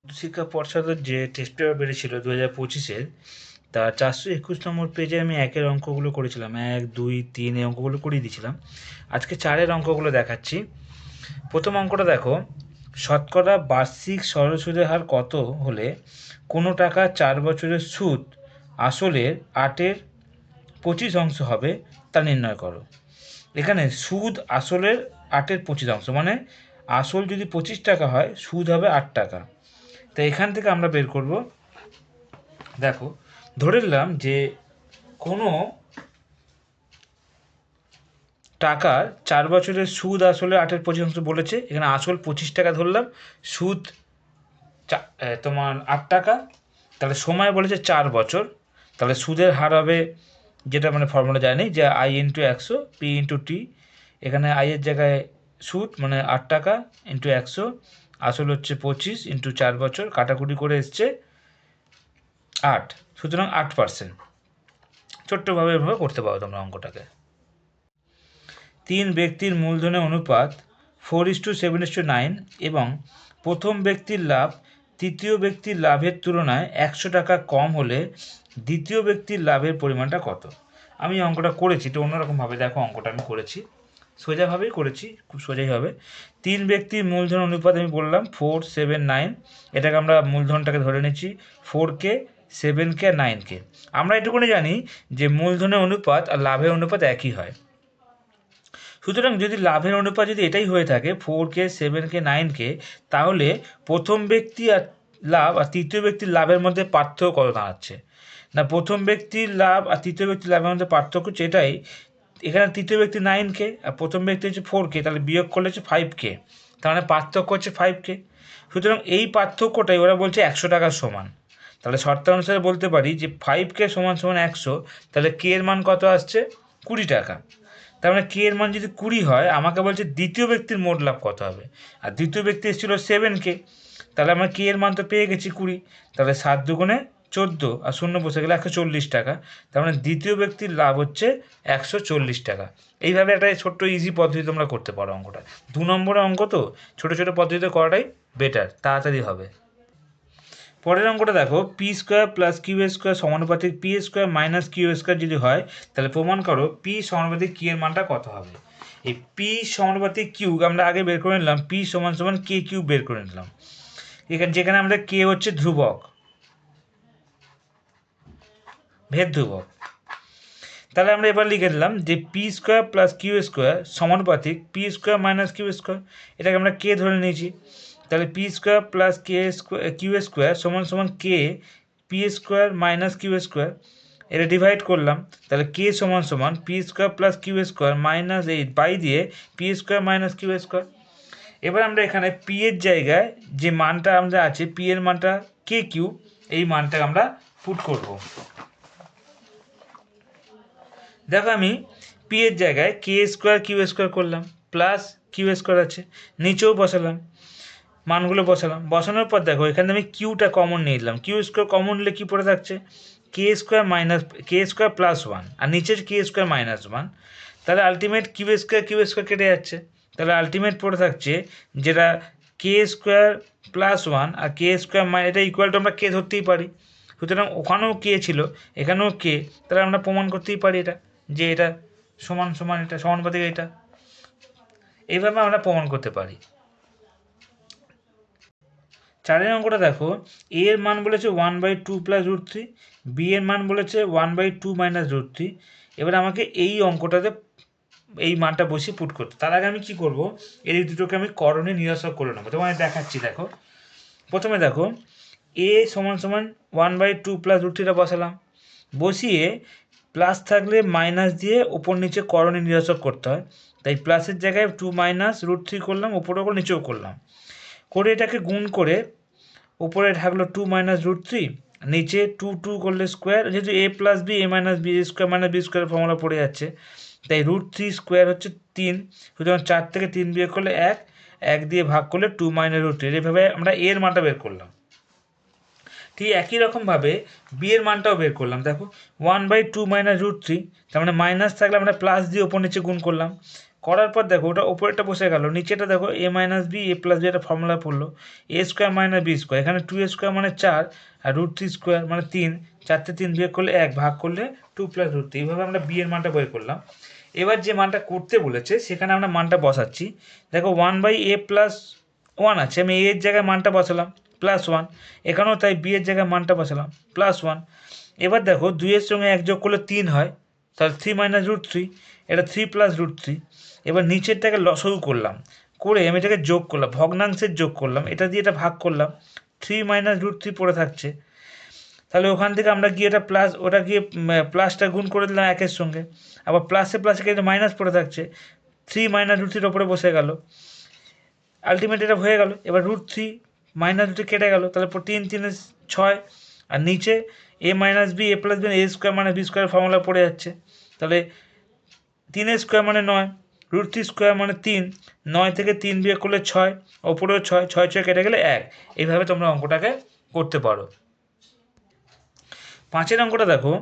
শিক্ষা পর্ষদের যে টেস্ট পেপার বেরিয়েছিল 2025-এর, তা 421 নম্বর পেজে আমি একের অঙ্কগুলো করেছিলাম, 1, 2, 3 এই অঙ্কগুলো করিয়ে দিয়েছিলাম। আজকে 4-এর অঙ্কগুলো দেখাচ্ছি। প্রথম অঙ্কটা দেখো, শতকরা বার্ষিক সরল সুদের হার কত হলে কোনো টাকা 4 বছরের সুদ আসলের 8/25 হবে তা নির্ণয় করো। এখানে সুদ আসলের 8/25, মানে আসল যদি 25 টাকা হয়, সুদ হবে 8 টাকা। তো এখান থেকে আমরা বের করব। দেখো, ধরে নিলাম যে কোনো টাকার 4 বছরের সুদ আসলে 8/25 বলেছে। এখানে আসল 25 টাকা ধরলাম, সুদ তোমার 8 টাকা। তাহলে সময় বলেছে 4 বছর, তাহলে সুদের হার হবে, যেটা মানে ফর্মুলা জানি, যে I/100 P/T। এখানে আই এর জায়গায় সুদ মানে 8 টাকা ইন্টু 100, আসল হচ্ছে 25 ইন্টু 4 বছর, কাটাকুটি করে এসছে 8, সুতরাং 8%। ছোট্টভাবে এভাবে করতে পারো তোমরা অঙ্কটাকে। 3 ব্যক্তির মূলধনের অনুপাত 4:7:9 এবং প্রথম ব্যক্তির লাভ তৃতীয় ব্যক্তির লাভের তুলনায় 100 টাকা কম হলে দ্বিতীয় ব্যক্তির লাভের পরিমাণটা কত? আমি অঙ্কটা করেছি, তো অন্যরকমভাবে দেখো অঙ্কটা আমি করেছি, সোজাভাবেই করেছি, খুব সোজাই হবে। 3 ব্যক্তির মূলধন অনুপাত আমি বললাম 4:7:9, এটাকে আমরা মূলধনটাকে ধরে নিচ্ছি 4K, 7K, 9K। আমরা এটুকুনি জানি যে মূলধনের অনুপাত আর লাভের অনুপাত একই হয়। সুতরাং যদি লাভের অনুপাত যদি এটাই হয়ে থাকে 4K, 7K, 9K, তাহলে প্রথম ব্যক্তি আর লাভ আর তৃতীয় ব্যক্তির লাভের মধ্যে পার্থক্য কত দাঁড়াচ্ছে? না, প্রথম ব্যক্তির লাভ আর তৃতীয় ব্যক্তির লাভের মধ্যে পার্থক্য হচ্ছে এটাই। এখানে তৃতীয় ব্যক্তি 9K আর প্রথম ব্যক্তি হচ্ছে 4K, তাহলে বিয়োগ করলে হচ্ছে 5K, তার মানে পার্থক্য হচ্ছে 5K। সুতরাং এই পার্থক্যটাই ওরা বলছে 100 টাকার সমান। তাহলে শর্তানুসারে বলতে পারি যে 5K সমান সমান 100, তাহলে K এর মান কত আসছে? 20 টাকা। তার মানে K এর মান যদি 20 হয়, আমাকে বলছে দ্বিতীয় ব্যক্তির মোট লাভ কত হবে, আর দ্বিতীয় ব্যক্তি এসেছিল 7K, তাহলে আমরা K এর মান তো পেয়ে গেছি 20, তাহলে 7 দুগুণে 14 আর শূন্য বসে গেলে 140 টাকা। তার মানে দ্বিতীয় ব্যক্তির লাভ হচ্ছে 140 টাকা। এইভাবে একটা ছোট্ট ইজি পদ্ধতি তোমরা করতে পারো অঙ্কটা। 2 নম্বরের অঙ্ক তো ছোটো ছোটো পদ্ধতিতে করাটাই বেটার, তাড়াতাড়ি হবে। পরের অঙ্কটা দেখো, P² + Q² সমানুপাতিক P² - Q² যদি হয়, তাহলে প্রমাণ করো P সমানুপাতিক Q এর মানটা কত হবে। এই P সমানুপাতিক Q আমরা আগে বের করে নিলাম, P সমান সমান K³ বের করে নিলাম। এখানে যেখানে আমরা K হচ্ছে ধ্রুবক, ভেদ ধ্রুবক। তাহলে আমরা এবার লিখে দিলাম যে P² + Q² সমানুপাতিক P² - Q², এটাকে আমরা K ধরে নিয়েছি। তাহলে P² + Q² সমান সমান K P² - Q², এটা ডিভাইড করলাম, তাহলে K সমান সমান P² + Q² মাইনাস এই বাই দিয়ে P² - Q²। এবার আমরা এখানে P এর জায়গায় যে মানটা আমাদের আছে, P এর মানটা K³ এই মানটা আমরা পুট করব। দেখো আমি P এর জায়গায় K² Q² করলাম, প্লাস Q² আছে, নিচেও বসালাম, মানগুলো বসানোর পর দেখো এখানে আমি কিউটা কমন নিয়ে নিলাম। Q² কমন নিলে কী পড়ে থাকছে? K² + 1 আর নিচের K² -1, তাহলে আলটিমেট Q² কেটে যাচ্ছে। তাহলে আলটিমেট পড়ে থাকছে যেটা K² + 1 আর K² এটা ইকুয়াল টু আমরা K ধরতেই পারি। সুতরাং ওখানেও K ছিল, এখানেও K, তাহলে আমরা প্রমাণ করতেই পারি এটা, যে এটা সমান সমান এটা সমানুপাতিক এটা। এইভাবে আমরা প্রমাণ করতে পারি। 4 অঙ্কটা দেখো, A এর মান বলেছে 1/2 + √3, B এর মান বলেছে 1/2 - √3। এবার আমাকে এই অঙ্কটাতে এই মানটা বসিয়ে পুট করতে, তার আগে আমি কী করব, এই দুটোকে আমি করণে নিরসক করে নেবো। তোমায় দেখাচ্ছি, দেখো প্রথমে দেখো A সমান সমান 1/2 + √3টা বসালাম, বসিয়ে প্লাস থাকলে মাইনাস দিয়ে ওপর নিচে করণে নিরসক করতে হয়, তাই প্লাসের জায়গায় 2 - √3 করলাম, ওপরেও করলাম নিচেও করলাম, করে এটাকে গুণ করে উপরে থাকলো 2 - √3, নিচে 2 করলে স্কোয়ার, যেহেতু A + B A - B square formula পড়ে যাচ্ছে, তাই √3 স্কোয়ার হচ্ছে 3, সুতরাং 4 থেকে 3 বিয়োগ করলে 1, 1 দিয়ে ভাগ করলে 2 - √3। এভাবে আমরা A এর মানটা বের করলাম। ঠিক একই রকমভাবে B এর মানটাও বের করলাম। দেখো 1/2 - √3, তার মানে মাইনাস থাকলে আমরা প্লাস দিয়ে ওপর নিচে গুণ করলাম, করার পর দেখো ওটা ওপরেরটা বসে গেল, নিচেটা দেখো a minus B A plus B একটা ফর্মুলা পড়লো, A square minus B square, এখানে 2a স্কোয়ার মানে 4 আর √3 স্কোয়ার মানে 3, 4 3 বিয়োগ করলে 1 ভাগ করলে 2 প্লাস √3, এইভাবে আমরা বি এর মানটা বের করলাম। এবার যে মানটা করতে বলেছে সেখানে আমরা মানটা বসাচ্ছি। দেখো 1/a প্লাস 1 আছে, আমি a এর জায়গায় মানটা বসালাম +1, এখানেও তাই বি এর জায়গায় মানটা বসালাম +1। এবার দেখো 2 এর সঙ্গে 1 যোগ করলে 3 হয়, তাহলে 3 মাইনাস √3, এটা 3 প্লাস √3। এবার নিচেরটাকে লসাগু করলাম, করে আমি এটাকে যোগ করলাম, ভগ্নাংশের যোগ করলাম, এটা দিয়ে এটা ভাগ করলাম, 3 মাইনাস √3 পড়ে থাকছে। তাহলে ওখান থেকে আমরা গিয়ে এটা প্লাস, ওটা গিয়ে প্লাসটা গুণ করে দিলাম একের সঙ্গে, আবার প্লাসে প্লাসে কিন্তু মাইনাস পড়ে থাকছে, 3 মাইনাস √3 ওপরে বসে গেল, আলটিমেট এটা হয়ে গেল। এবার √3 মাইনাস √3 কেটে গেল, তাহলে 3 3 6, আর নিচে a minus B A plus B A square মানে বি স্কোয়ার ফর্মুলা পড়ে যাচ্ছে, তাহলে 3 স্কোয়ার মানে 9, √3 স্কোয়ার মানে 3, 9 থেকে 3 বিয়োগ করলে 6, ওপরেও 6, 6 6 কেটে গেলে 1। এইভাবে তোমরা অঙ্কটাকে করতে পারো। 5 অঙ্কটা দেখো,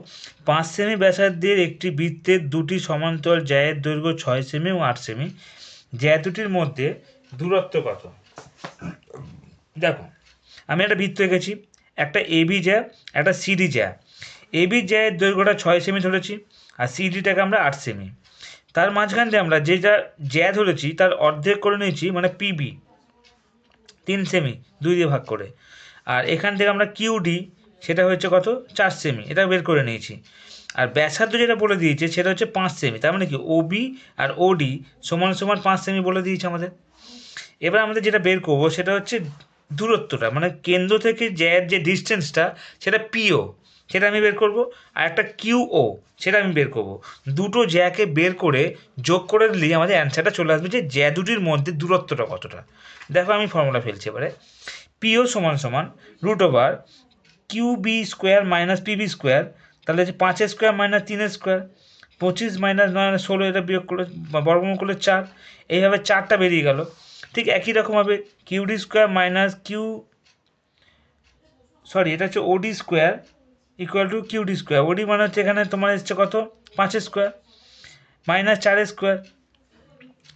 5 সেমি ব্যাসার্ধের একটি বৃত্তের দুটি সমান্তরাল জ্যায়ের দৈর্ঘ্য 6 সেমি ও 8 সেমি, জ্যা দুটির মধ্যে দূরত্ব কত? দেখো আমি একটা বৃত্ত এঁকেছি, একটা এবি জ্যা, একটা সিডি জ্যা। এবি জ্যায়ের দৈর্ঘ্যটা 6 সেমি ধরেছি, আর সিডিটাকে আমরা 8 সেমি। তার মাঝখান দিয়ে আমরা যেটা জ্যা ধরেছি তার অর্ধেক করে নিয়েছি, মানে পিবি 3 সেমি 2 দিয়ে ভাগ করে, আর এখান থেকে আমরা কিউডি সেটা হচ্ছে কত 4 সেমি, এটা বের করে নিয়েছি। আর ব্যাসার্ধ যেটা বলে দিয়েছে সেটা হচ্ছে 5 সেমি, তার মানে কি ওবি আর ওডি সমান সমান 5 সেমি বলে দিয়েছে আমাদের। এবার আমাদের যেটা বের করবো সেটা হচ্ছে দূরত্বটা, মানে কেন্দ্র থেকে জ্যায়ের যে ডিস্টেন্সটা সেটা পিও, সেটা আমি বের করব, আর একটা কিউও সেটা আমি বের করব। দুটো জ্যাকে বের করে যোগ করে দিলেই আমাদের অ্যান্সারটা চলে আসবে যে জ্যা দুটির মধ্যে দূরত্বটা কতটা। দেখো আমি ফর্মুলা ফেলছি এবারে, পিও সমান সমান √ কিউবি স্কোয়ার মাইনাস পিবি স্কোয়ার, তাহলে হচ্ছে 5 স্কোয়ার মাইনাস 3 স্কোয়ার, 25 মাইনাস 9 16, এটা বিয়োগ করলে বর্গমূল করলে 4, এইভাবে 4টা বেরিয়ে গেল। ঠিক একই রকমভাবে কিউডি স্কোয়ার মাইনাস এটা হচ্ছে OD square equal to QD square, OD মানে হচ্ছে এখানে তোমার এসছে কত 5 স্কোয়ার মাইনাস 4 স্কোয়ার,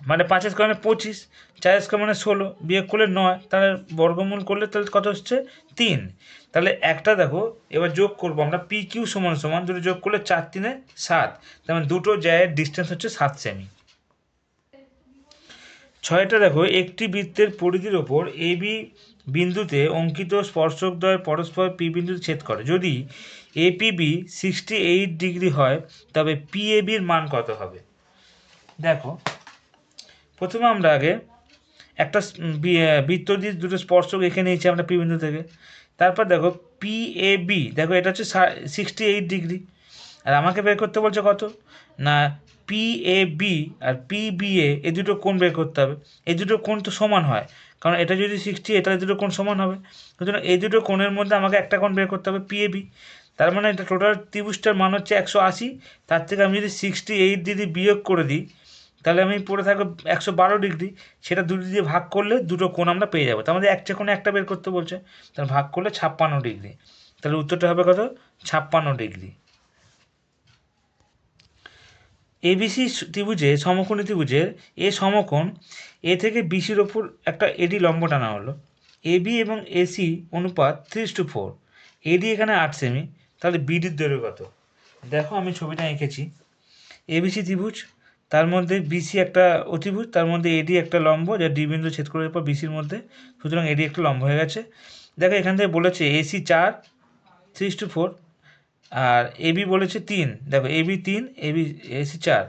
মানে 5 স্কোয়ার মানে 25, 4 স্কোয়ার মানে 16, বিয়োগ করলে 9, তাহলে বর্গমূল করলে তাহলে কত হচ্ছে 3। তাহলে একটা দেখো এবার যোগ করবো আমরা, পি কিউ সমান সমান দুটো যোগ করলে 4 3 7, তার মানে দুটো জায়ের ডিস্টেন্স হচ্ছে 7 সেমি। 6টা দেখো, একটি বৃত্তের পরিধির ওপর এবি বিন্দুতে অঙ্কিত স্পর্শকদ্বয় পরস্পর পি বিন্দুতে ছেদ করে, যদি এপিবি 68 ডিগ্রি হয় তবে পিএবির মান কত হবে? দেখো প্রথমে আমরা আগে একটা বৃত্ত দিয়ে দুটো স্পর্শক এঁকে নিয়েছি আমরা পি বিন্দু থেকে, তারপর দেখো পিএবি, দেখো এটা হচ্ছে 68 ডিগ্রি, আর আমাকে বের করতে বলছে কত না পিএবি আর পিবিএ, এই দুটো কোণ বের করতে হবে। এই দুটো কোণ তো সমান হয়, কারণ এটা যদি 60 এটা দুটো কোণ সমান হবে, সুতরাং এই দুটো কোণের মধ্যে আমাকে একটা কোণ বের করতে হবে পিএবি। তার মানে এটা টোটাল ত্রিভুজটার মান হচ্ছে 180, তার থেকে আমি যদি 68 যদি বিয়োগ করে দিই তাহলে আমি পড়ে থাকবো 112 ডিগ্রি, সেটা দুটো দিয়ে ভাগ করলে দুটো কোণ আমরা পেয়ে যাবো। তার মধ্যে একটা কোণে একটা বের করতে বলছে, তাহলে ভাগ করলে 56 ডিগ্রি, তাহলে উত্তরটা হবে কত 56 ডিগ্রি। এবিসি ত্রিভুজে সমকোণী ত্রিভুজের এ সমকোণ এ থেকে বিসির ওপর একটা এডি লম্ব টানা হলো, এবি এবং এসি অনুপাত 3:4, এডি এখানে 8 সেমি, তাহলে বিডির দৈর্ঘ্য কত? দেখো আমি ছবিটা এঁকেছি, এবিসি ত্রিভুজ, তার মধ্যে বিসি একটা অতিভুজ, তার মধ্যে এডি একটা লম্ব যা ডি বিন্দু ছেদ করার পর বিসির মধ্যে, সুতরাং এডি একটা লম্ব হয়ে গেছে। দেখো এখান থেকে বলেছে এসি 4 3:4, আর এবি বলেছে 3, দেখো এবি 3 এবি এসি 4,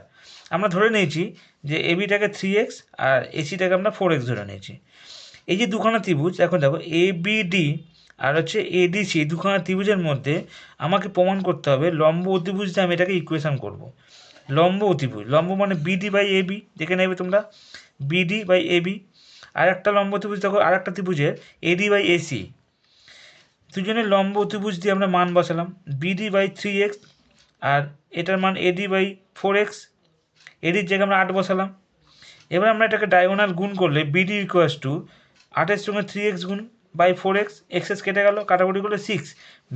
আমরা ধরে নিয়েছি যে এবিটাকে 3x আর এসিটাকে আমরা 4x ধরে নিয়েছি। এই যে দুখানা ত্রিভুজ, এখন দেখো এবিডি আর হচ্ছে এডিসি, দুখানা ত্রিভুজের মধ্যে আমাকে প্রমাণ করতে হবে লম্ব অতিভুজ দিয়ে আমি এটাকে ইকুয়েশন করব। লম্ব অতিভুজ, লম্ব মানে বিডি বাই এবি, দেখে নেবে তোমরা বিডি বাই এবি, আর একটা লম্ব অতিভুজ দেখো আর একটা ত্রিভুজের এডি বাই এসি, দুজনের লম্ব অতিভুজ দিয়ে আমরা মান বসালাম, বিডি বাই 3x আর এটার মান এডি বাই 4x, এডির জায়গায় আমরা 8 বসালাম। এবার আমরা এটাকে ডায়াগোনাল গুণ করলে বিডি ইকুয়ালস টু 8-এর সঙ্গে 3x গুণ বাই 4x, এক্সএস কেটে গেল, কাটাকুটি করলে 6,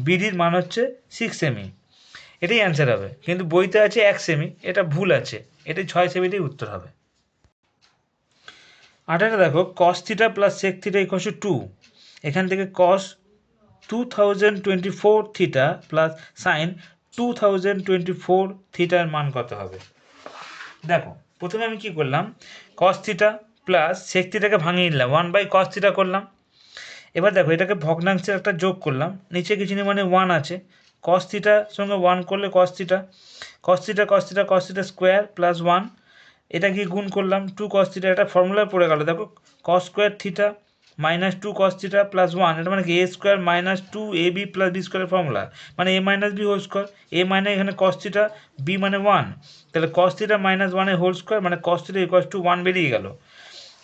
বিডির মান হচ্ছে 6 সেমি, এটাই অ্যান্সার হবে। কিন্তু বইতে আছে 1 সেমি, এটা ভুল আছে, এটাই 6 সেমিটাই উত্তর হবে। 8 দেখো cos theta plus sec theta equal to 2, এখান থেকে কস 2024 থিটা প্লাস সাইন 2024 থিটার মান কত হবে? দেখো প্রথমে আমি কি করলাম, কস থিটা প্লাস সেক থিটাকে ভাঙিয়ে নিলাম, 1/cos থিটা করলাম। এবার দেখো এটাকে ভগ্নাংশের একটা যোগ করলাম, নিচে কিছু নেই মানে 1 আছে, কস থিটার সঙ্গে 1 করলে cos theta, cos theta cos theta cos theta square plus 1, এটা কি গুণ করলাম 2 cos থিটা, এটা ফর্মুলায় পড়ে গেল। দেখো cos square theta minus 2 cos theta plus 1, এটা মানে কি a square minus 2ab plus b স্কোয়ারের ফর্মুলা, মানে a minus b whole square, এ মানে এখানে cos থিটা, বি মানে 1, তাহলে cos থিটা মাইনাস 1 এর হোল স্কোয়ার মানে cos থিটা ইকুয়াল টু 1 বেরিয়ে গেল।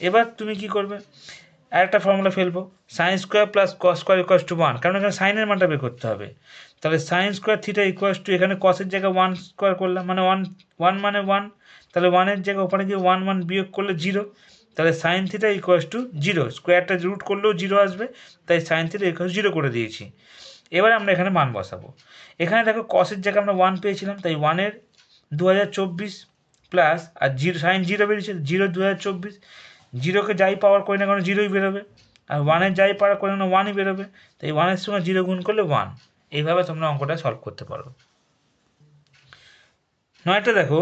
এবার তুমি কি করবে, আরেকটা ফর্মুলা ফেলবো, sine square plus cos square equal two 1, কারণ এখানে সাইনের মানটা বের করতে হবে। তাহলে sine square theta equal two, এখানে কসের জায়গায় 1 স্কোয়ার করলাম মানে 1 মানে 1, তাহলে 1-এর জায়গায় ওপরে গিয়ে 1 বিয়োগ করলে 0, তাহলে সাইন থিটা ইকুয়াল টু 0, স্কোয়ারটা রুট করলেও 0 আসবে, তাই সাইন থিটা ইকুয়াল 0 করে দিয়েছি। এবার আমরা এখানে মান বসাবো, এখানে দেখো কসের জায়গায় আমরা 1 পেয়েছিলাম, তাই 1-এর 2024 প্লাস আর 0 সাইন 0 বেরিয়েছে 0 2024, 0কে যাই পাওয়ার করি না কারণ 0ই বেরোবে, আর 1-এর যাই পাওয়ার করি না 1ই বেরোবে, তাই 1-এর সঙ্গে 0 গুণ করলে 1। এইভাবে তোমরা অঙ্কটা সলভ করতে পারো। 9টা দেখো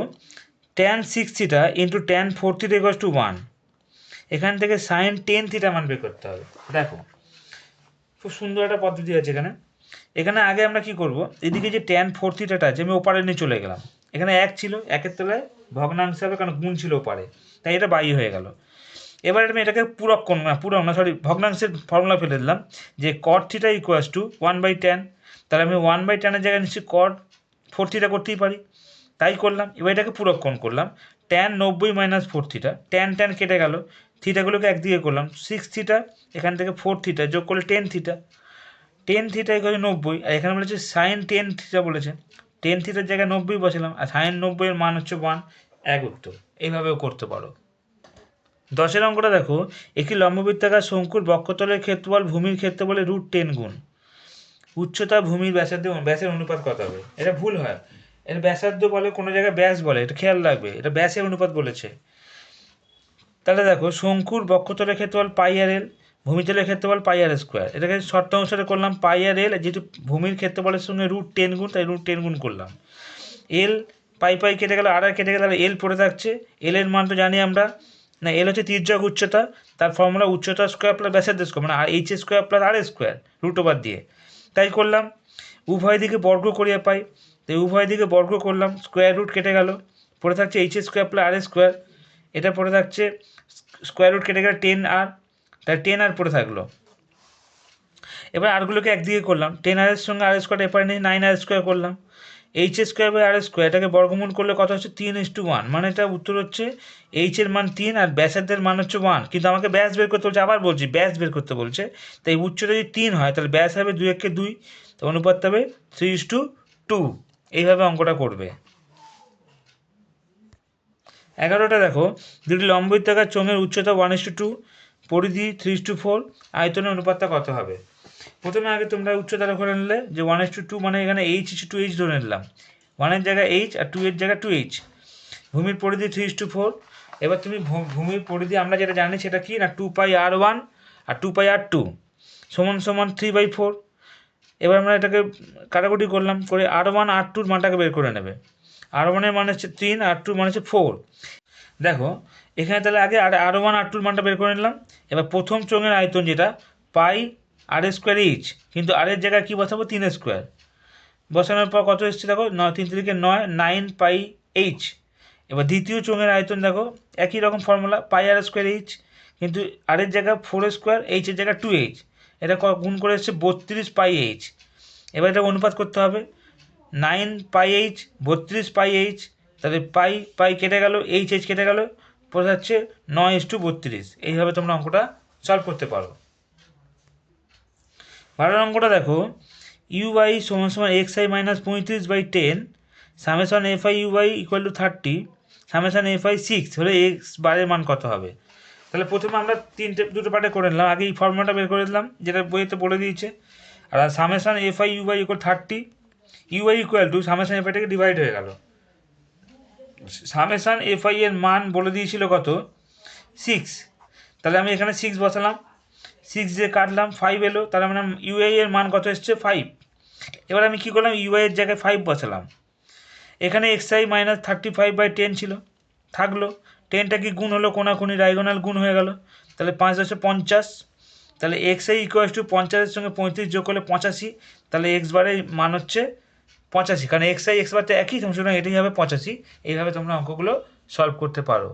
tan 6 theta into tan 4 theta equal two 1, এখান থেকে সাইন 10 থিটা মান বের করতে হবে। দেখো খুব সুন্দর একটা পদ্ধতি আছে এখানে। এখানে আগে আমরা কি করব, এদিকে যে tan 4 থিটাটা আছে আমি ওপারে নিয়ে চলে গেলাম, এখানে 1 ছিল, 1-এর তলায় ভগ্নাংশ হবে কারণ গুণ ছিল ওপারে, তাই এটা বাই হয়ে গেল। এবার আমি এটাকে পূরক না সরি ভগ্নাংশের ফর্মুলা ফেলে দিলাম যে cot theta equals to 1/tan, তাহলে আমি 1/tan-এর জায়গায় নিশ্চয়ই cot 4 থিটা করতেই পারি, তাই করলাম। এবার এটাকে পূরককরণ করলাম, tan 90 মাইনাস 4 থিটা, tan কেটে গেল, থিটাগুলোকে একদিকে করলাম, 6 থিটা এখান থেকে 4 থিটা যোগ করলে 10 থিটা, 10 থিটা ইকুয়াল 90, আর এখানে বলেছে সাইন 10 থিটা বলেছে, 10 থিটার জায়গায় 90 বসালাম, আর সাইন 90-এর মান হচ্ছে 1, এক উত্তর। এইভাবেও করতে পারো। 10-এর অঙ্কটা দেখো, একটি লম্ববৃত্তাকার শঙ্কুর বক্ষতলের ক্ষেত্রফল ভূমির ক্ষেত্রফলের √10 গুণ, উচ্চতা ভূমির ব্যাসের অনুপাত কত হবে? এটা ভুল হয়, এটা ব্যাসার্ধ বলে, কোনো জায়গায় ব্যাস বলে, এটা খেয়াল রাখবে, এটা ব্যাসের অনুপাত বলেছে। তাহলে দেখো শঙ্কুর বক্ষতলের ক্ষেত্রফল πr/l, ভূমিতলের ক্ষেত্রফল πr², এটাকে শর্ত অনুসারে করলাম πr/l, যেহেতু ভূমির ক্ষেত্রফলের সঙ্গে √10 গুণ তাই √10 গুণ করলাম, এল পাই কেটে গেল, আর কেটে গেলে এল পড়ে থাকছে, এল এর মান তো জানি আমরা, না এল হচ্ছে তির্যক উচ্চতা, তার ফর্মুলা উচ্চতা স্কোয়ার প্লাস ব্যাসার্ধ স্কোয়ার মানে এইচ স্কোয়ার প্লাস আর স্কোয়ার √ওভার দিয়ে, তাই করলাম। উভয় দিকে বর্গ করিয়া পাই, তাই উভয় দিকে বর্গ করলাম, স্কোয়ার রুট কেটে গেল, পড়ে থাকছে এইচ স্কোয়ার প্লাস আর স্কোয়ার, এটা পড়ে থাকছে স্কোয়ার রুট কেটে গেলে 10r, তাই 10r পড়ে থাকলো। এবার আরগুলোকে একদিকে করলাম, 10r-এর সঙ্গে আর স্কোয়ার এপারে নিয়ে 9r স্কোয়ার করলাম, H square by R square, এটাকে বর্গমূল করলে কত হচ্ছে 3:1, মানে এটা উত্তর হচ্ছে এইচের মান 3 আর ব্যাসার্ধের মান হচ্ছে 1, কিন্তু আমাকে ব্যাস বের করতে বলছে, আবার বলছি ব্যাস বের করতে বলছে, তাই উচ্চতা যদি 3 হয় তাহলে ব্যাস হবে 2 তো অনুপাত হবে 3:2, এইভাবে অঙ্কটা করবে। 11টা দেখো, দুটি লম্ববৃত্তাকার চোঙের উচ্চতা 1:2, পরিধি 3:4, আয়তনের অনুপাতটা কত হবে? প্রথমে আগে তোমরা উচ্চতা করে নিলে যে 1:2, মানে এখানে h/2h ধরে নিলাম, 1-এর জায়গায় h আর 2-এর জায়গায় 2h, ভূমির পরিধি 3:4। এবার তুমি ভূমির পরিধি আমরা যেটা জানি সেটা কি না 2πr1 আর 2πr2 সমান সমান 3/4। এবার আমরা এটাকে কাটাকুটি করলাম, করে r1 r2-র মানটাকে বের করে নেবে, r1-এর মান হচ্ছে 3 আর r2-র মান হচ্ছে 4। দেখো এখানে তাহলে আগে r1 r2-র মানটা বের করে নিলাম। এবার প্রথম চোঙের আয়তন যেটা πr² ইচ, কিন্তু r-এর জায়গায় কী বসাবো 3 স্কোয়ার, বসানোর পর কত এসছে দেখো 3 থেকে 9 9πh। এবার দ্বিতীয় চোঙের আয়তন দেখো একই রকম ফর্মুলা πr²h, কিন্তু r-এর জায়গায় 4² h-এর জায়গায় 2h, এটা গুণ করে এসছে 32πh। এবার এটা অনুপাত করতে হবে, 9πh 32πh, তাহলে পাই কেটে গেল, h কেটে গেল, পড়ে যাচ্ছে 9:32। এইভাবে তোমরা অঙ্কটা সলভ করতে পারো। 12 অঙ্কটা দেখো, uy সমান সমান xi minus 35/10 summation fi uy equal two 30 summation fi 6 হলে এক্স বারের মান কত হবে? তাহলে প্রথমে আমরা দুটো পার্টে করে নিলাম, আগে এই ফর্মুলাটা বের করে দিলাম যেটা বইতে বলে দিয়েছে, আর summation fi uy equal 30, uy equal to summation fi থেকে ডিভাইড হয়ে গেল, সামেশন fi এর মান বলে দিয়েছিল কত 6, তাহলে আমি এখানে 6 বসালাম, 6 দিয়ে কাটলাম, 5 এলো, তাহলে মানে ইউআই এর মান কত এসছে 5। এবার আমি কী করলাম, ইউআই এর জায়গায় 5 বসালাম। এখানে এক্সআই -35/10 ছিল, থাকলো। 10টা কি গুণ হলো, কোনাকুনি ডায়াগোনাল গুণ হয়ে গেল, তাহলে 5×10 = 50। তাহলে এক্সআই = 50-এর সঙ্গে 35 যোগ করলে 85, তাহলে এক্স বারের মান হচ্ছে 85, কারণ এক্সআই এক্স বার তো একই, সুতরাং এটাই হবে 85। এইভাবে তোমরা অঙ্কগুলো সলভ করতে পারো।